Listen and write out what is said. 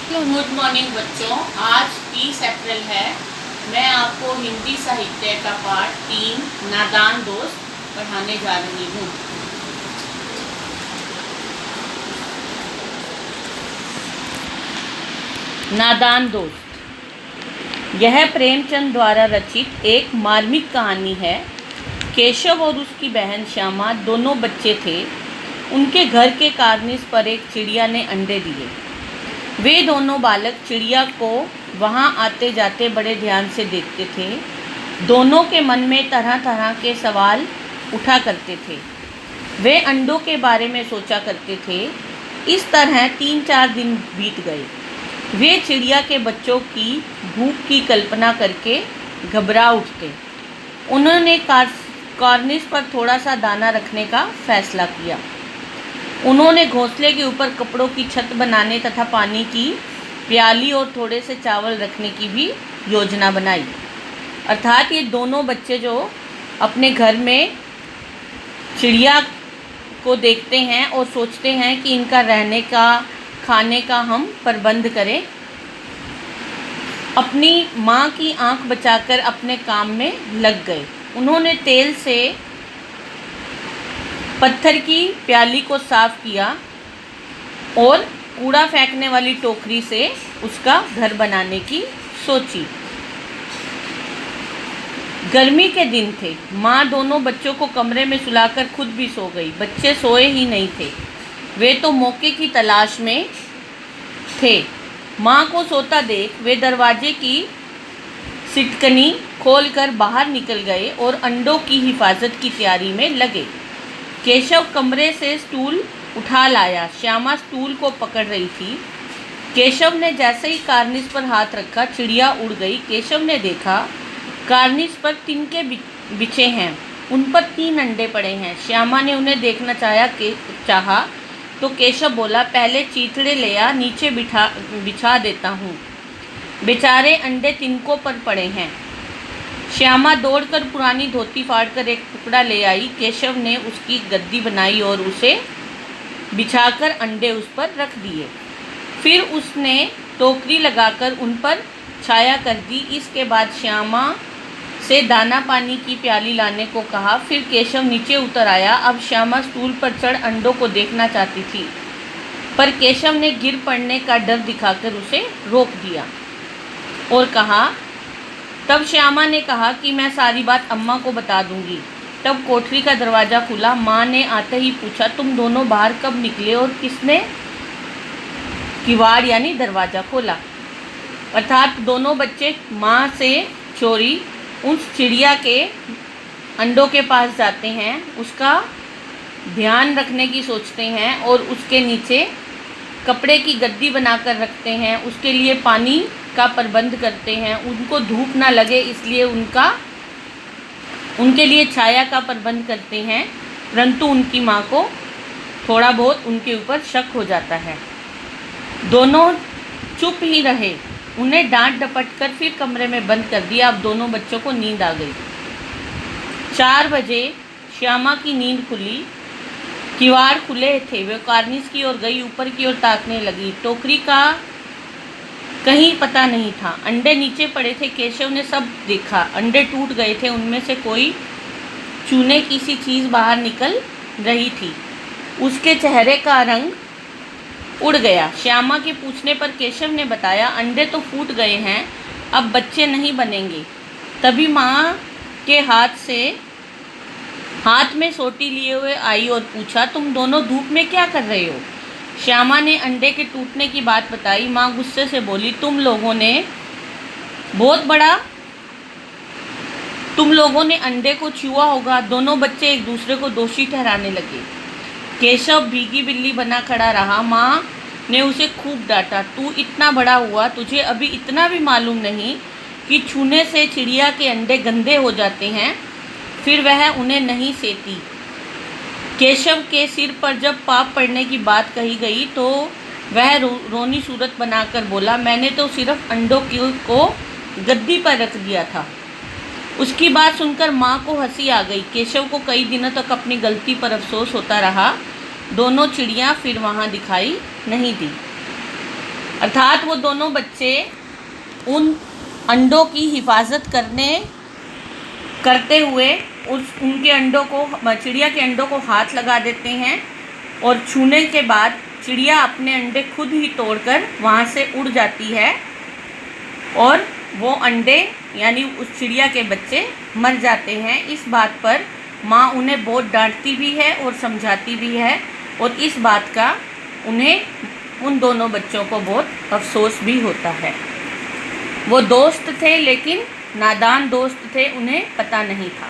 Good morning बच्चों। आज 30 अप्रैल है। मैं आपको हिंदी साहित्य का पाठ 3 नादान दोस्त पढ़ाने जा रही हूँ। नादान दोस्त। यह प्रेमचंद द्वारा रचित एक मार्मिक कहानी है। केशव और उसकी बहन श्यामा दोनों बच्चे थे। उनके घर के कार्निस पर एक चिड़िया ने अंडे दिए। वे दोनों बालक चिड़िया को वहाँ आते जाते बड़े ध्यान से देखते थे। दोनों के मन में तरह तरह के सवाल उठा करते थे। वे अंडों के बारे में सोचा करते थे। इस तरह 3-4 दिन बीत गए। वे चिड़िया के बच्चों की भूख की कल्पना करके घबरा उठते। उन्होंने कार्निस पर थोड़ा सा दाना रखने का फैसला किया। उन्होंने घोंसले के ऊपर कपड़ों की छत बनाने तथा पानी की प्याली और थोड़े से चावल रखने की भी योजना बनाई। अर्थात ये दोनों बच्चे जो अपने घर में चिड़िया को देखते हैं और सोचते हैं कि इनका रहने का, खाने का हम प्रबंध करें, अपनी माँ की आंख बचाकर अपने काम में लग गए। उन्होंने तेल से पत्थर की प्याली को साफ किया और कूड़ा फेंकने वाली टोकरी से उसका घर बनाने की सोची। गर्मी के दिन थे। माँ दोनों बच्चों को कमरे में सुलाकर खुद भी सो गई। बच्चे सोए ही नहीं थे। वे तो मौके की तलाश में थे। माँ को सोता देख वे दरवाजे की सिटकनी खोलकर बाहर निकल गए और अंडों की हिफाजत की तैयारी में लगे। केशव कमरे से स्टूल उठा लाया। श्यामा स्टूल को पकड़ रही थी। केशव ने जैसे ही कार्निस पर हाथ रखा, चिड़िया उड़ गई। केशव ने देखा कार्निस पर तिनके बिछे हैं, उन पर 3 अंडे पड़े हैं। श्यामा ने उन्हें देखना चाहा तो केशव बोला, पहले चीथड़े ले आ, नीचे बिछा देता हूँ। बेचारे अंडे तिनकों पर पड़े हैं। श्यामा दौड़कर पुरानी धोती फाड़कर एक टुकड़ा ले आई। केशव ने उसकी गद्दी बनाई और उसे बिछाकर अंडे उस पर रख दिए। फिर उसने टोकरी लगाकर उन पर छाया कर दी। इसके बाद श्यामा से दाना पानी की प्याली लाने को कहा। फिर केशव नीचे उतर आया। अब श्यामा स्टूल पर चढ़ अंडों को देखना चाहती थी, पर केशव ने गिर पड़ने का डर दिखाकर उसे रोक दिया और कहा, तब श्यामा ने कहा कि मैं सारी बात अम्मा को बता दूंगी। तब कोठरी का दरवाज़ा खुला। माँ ने आते ही पूछा, तुम दोनों बाहर कब निकले और किसने किवाड़ यानी दरवाज़ा खोला? अर्थात दोनों बच्चे माँ से चोरी उस चिड़िया के अंडों के पास जाते हैं, उसका ध्यान रखने की सोचते हैं और उसके नीचे कपड़े की गद्दी बनाकर रखते हैं। उसके लिए पानी का प्रबंध करते हैं। उनको धूप ना लगे इसलिए उनके लिए छाया का प्रबंध करते हैं। परंतु उनकी माँ को थोड़ा बहुत उनके ऊपर शक हो जाता है। दोनों चुप ही रहे। उन्हें डांट डपट कर फिर कमरे में बंद कर दिया। अब दोनों बच्चों को नींद आ गई। 4 बजे श्यामा की नींद खुली। किवाड़ खुले थे। वे कार्निस की ओर गई, ऊपर की ओर ताकने लगी। टोकरी का कहीं पता नहीं था। अंडे नीचे पड़े थे। केशव ने सब देखा। अंडे टूट गए थे। उनमें से कोई चूने की सी चीज़ बाहर निकल रही थी। उसके चेहरे का रंग उड़ गया। श्यामा के पूछने पर केशव ने बताया, अंडे तो फूट गए हैं, अब बच्चे नहीं बनेंगे। तभी माँ के हाथ में सोटी लिए हुए आई और पूछा, तुम दोनों धूप में क्या कर रहे हो? श्यामा ने अंडे के टूटने की बात बताई। माँ गुस्से से बोली, तुम लोगों ने अंडे को छुआ होगा। दोनों बच्चे एक दूसरे को दोषी ठहराने लगे। केशव भीगी बिल्ली बना खड़ा रहा। माँ ने उसे खूब डांटा, तू इतना बड़ा हुआ, तुझे अभी इतना भी मालूम नहीं कि छूने से चिड़िया के अंडे गंदे हो जाते हैं, फिर वह उन्हें नहीं सेती। केशव के सिर पर जब पाप पड़ने की बात कही गई तो वह रोनी सूरत बनाकर बोला, मैंने तो सिर्फ अंडों को गद्दी पर रख दिया था। उसकी बात सुनकर माँ को हंसी आ गई। केशव को कई दिनों तक अपनी गलती पर अफसोस होता रहा। दोनों चिड़ियाँ फिर वहाँ दिखाई नहीं दी। अर्थात वो दोनों बच्चे उन अंडों की हिफाजत करते हुए उनके अंडों को, चिड़िया के अंडों को हाथ लगा देते हैं और छूने के बाद चिड़िया अपने अंडे खुद ही तोड़कर वहाँ से उड़ जाती है और वो अंडे यानी उस चिड़िया के बच्चे मर जाते हैं। इस बात पर माँ उन्हें बहुत डांटती भी है और समझाती भी है और इस बात का उन्हें उन दोनों बच्चों को बहुत अफसोस भी होता है। वो दोस्त थे लेकिन नादान दोस्त थे, उन्हें पता नहीं था।